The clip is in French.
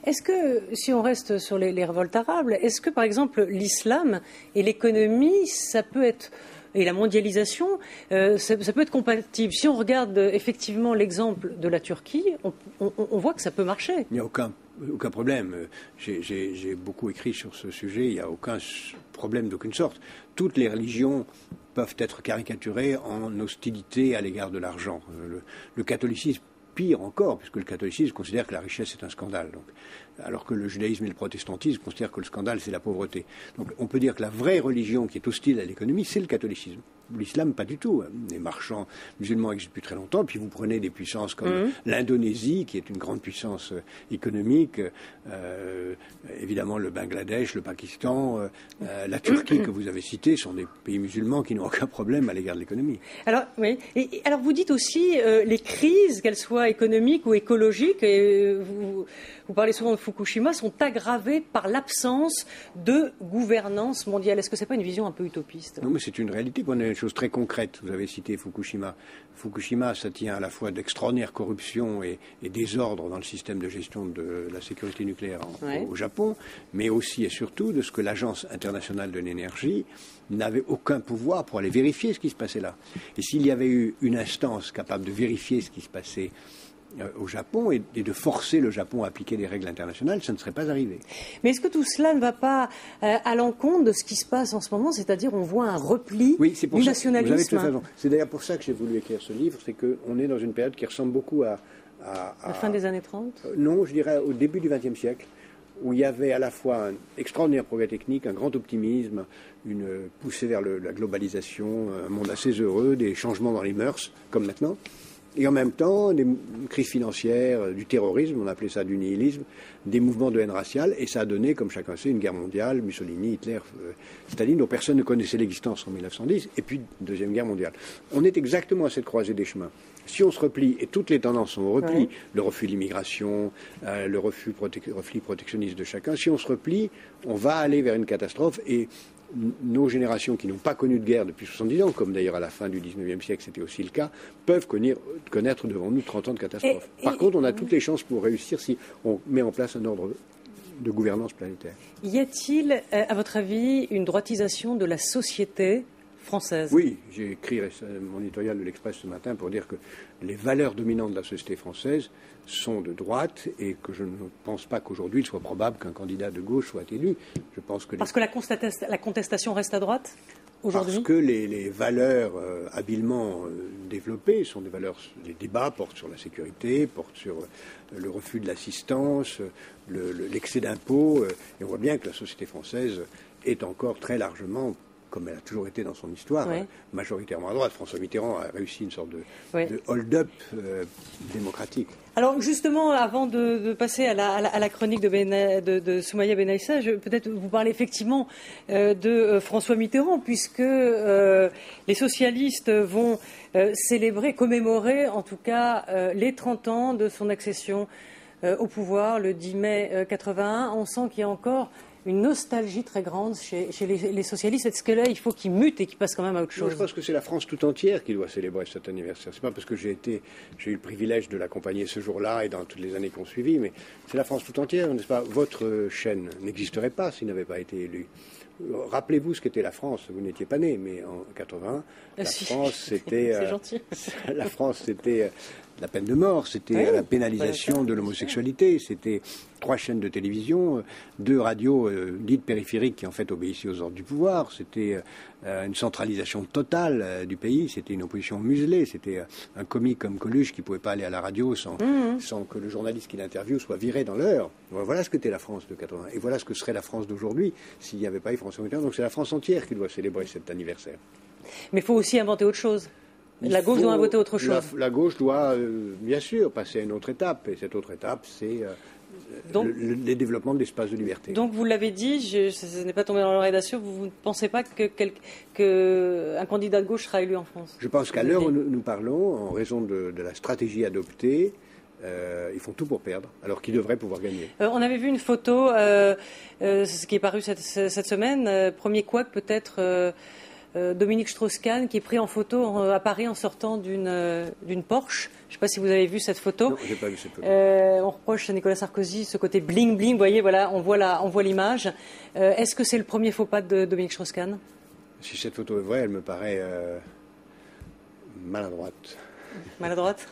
Est-ce que, si on reste sur les révoltes arabes, est-ce que, par exemple, l'islam et l'économie, ça peut être, et la mondialisation, ça peut être compatible? Si on regarde effectivement l'exemple de la Turquie, on voit que ça peut marcher. Il n'y a aucun problème. J'ai beaucoup écrit sur ce sujet, il n'y a aucun problème d'aucune sorte. Toutes les religions peuvent être caricaturées en hostilité à l'égard de l'argent. Le catholicisme, pire encore, puisque le catholicisme considère que la richesse est un scandale. Donc, alors que le judaïsme et le protestantisme considèrent que le scandale, c'est la pauvreté. Donc on peut dire que la vraie religion qui est hostile à l'économie, c'est le catholicisme. L'islam, pas du tout. Les marchands musulmans existent depuis très longtemps. Puis vous prenez des puissances comme l'Indonésie, qui est une grande puissance économique, évidemment le Bangladesh, le Pakistan, la Turquie que vous avez citée, sont des pays musulmans qui n'ont aucun problème à l'égard de l'économie. Alors, oui. Et alors vous dites aussi les crises, qu'elles soient économiques ou écologiques, et vous parlez souvent de Fukushima, sont aggravées par l'absence de gouvernance mondiale. Est-ce que ce n'est pas une vision un peu utopiste? Non, mais c'est une réalité. On a une chose très concrète. Vous avez cité Fukushima. Fukushima, ça tient à la fois d'extraordinaire corruption et désordre dans le système de gestion de la sécurité nucléaire au Japon, mais aussi et surtout de ce que l'Agence internationale de l'énergie n'avait aucun pouvoir pour aller vérifier ce qui se passait là. Et s'il y avait eu une instance capable de vérifier ce qui se passait au Japon et de forcer le Japon à appliquer des règles internationales, ça ne serait pas arrivé. Mais est-ce que tout cela ne va pas à l'encontre de ce qui se passe en ce moment, c'est-à-dire on voit un repli du nationalisme? Vous avez tout raison. C'est d'ailleurs pour ça que j'ai voulu écrire ce livre, c'est qu'on est dans une période qui ressemble beaucoup à la fin des années 30 Non, je dirais au début du XXe siècle, où il y avait à la fois un extraordinaire progrès technique, un grand optimisme, une poussée vers la globalisation, un monde assez heureux, des changements dans les mœurs, comme maintenant. Et en même temps, des crises financières, du terrorisme, on appelait ça du nihilisme, des mouvements de haine raciale, et ça a donné, comme chacun sait, une guerre mondiale, Mussolini, Hitler, Staline, dont personne ne connaissait l'existence en 1910, et puis une deuxième guerre mondiale. On est exactement à cette croisée des chemins. Si on se replie, et toutes les tendances sont au repli, le refus de l'immigration, le refus protectionniste de chacun, si on se replie, on va aller vers une catastrophe, et nos générations qui n'ont pas connu de guerre depuis 70 ans, comme d'ailleurs à la fin du 19e siècle c'était aussi le cas, peuvent connaître devant nous 30 ans de catastrophe. Par contre, on a toutes les chances pour réussir si on met en place un ordre de gouvernance planétaire. Y a-t-il, à votre avis, une droitisation de la société française? Oui, j'ai écrit mon éditorial de l'Express ce matin pour dire que les valeurs dominantes de la société française sont de droite et que je ne pense pas qu'aujourd'hui il soit probable qu'un candidat de gauche soit élu. Je pense que Parce que la contestation reste à droite aujourd'hui? Parce que les valeurs habilement développées sont des valeurs, les débats portent sur la sécurité, portent sur le refus de l'assistance, l'excès d'impôts, et on voit bien que la société française est encore très largement, comme elle a toujours été dans son histoire, majoritairement à droite. François Mitterrand a réussi une sorte de hold-up démocratique. Alors justement, avant de passer à la chronique de Soumaïa Benaïssa, peut-être vous parler effectivement de François Mitterrand, puisque les socialistes vont commémorer en tout cas les 30 ans de son accession au pouvoir le 10 mai 81. On sent qu'il y a encore une nostalgie très grande chez les socialistes. Est-ce que là, il faut qu'ils mutent et qu'ils passent quand même à autre chose? Non, je pense que c'est la France tout entière qui doit célébrer cet anniversaire. C'est pas parce que j'ai eu le privilège de l'accompagner ce jour-là et dans toutes les années qui ont suivi, mais c'est la France tout entière, n'est-ce pas? Votre chaîne n'existerait pas s'il n'avait pas été élu. Rappelez-vous ce qu'était la France. Vous n'étiez pas né, mais en 81, France, c'était c'est gentil. La France, c'était la peine de mort, c'était la pénalisation de l'homosexualité, c'était 3 chaînes de télévision, 2 radios dites périphériques qui en fait obéissaient aux ordres du pouvoir, c'était une centralisation totale du pays, c'était une opposition muselée, c'était un comique comme Coluche qui ne pouvait pas aller à la radio sans que le journaliste qui l'interviewe soit viré dans l'heure. Voilà ce qu'était la France de 80. Et voilà ce que serait la France d'aujourd'hui s'il n'y avait pas eu François Mitterrand. Donc c'est la France entière qui doit célébrer cet anniversaire. Mais il faut aussi inventer autre chose. La gauche doit inventer autre chose. La gauche doit, bien sûr, passer à une autre étape. Et cette autre étape, c'est les développements de l'espace de liberté. Donc, vous l'avez dit, ce n'est pas tombé dans l'oreille d'Assur, vous ne pensez pas qu'un candidat de gauche sera élu en France? Je pense qu'à l'heure où nous parlons, en raison de la stratégie adoptée, ils font tout pour perdre, alors qu'ils devraient pouvoir gagner. On avait vu une photo, ce qui est paru cette semaine, premier couac peut-être Dominique Strauss-Kahn qui est pris en photo à Paris en sortant d'une Porsche. Je ne sais pas si vous avez vu cette photo. Non, j'ai pas vu cette photo. On reproche à Nicolas Sarkozy ce côté bling bling. Vous voyez, voilà, on voit l'image. Est-ce que c'est le premier faux pas de Dominique Strauss-Kahn? Si cette photo est vraie, elle me paraît maladroite. Maladroite?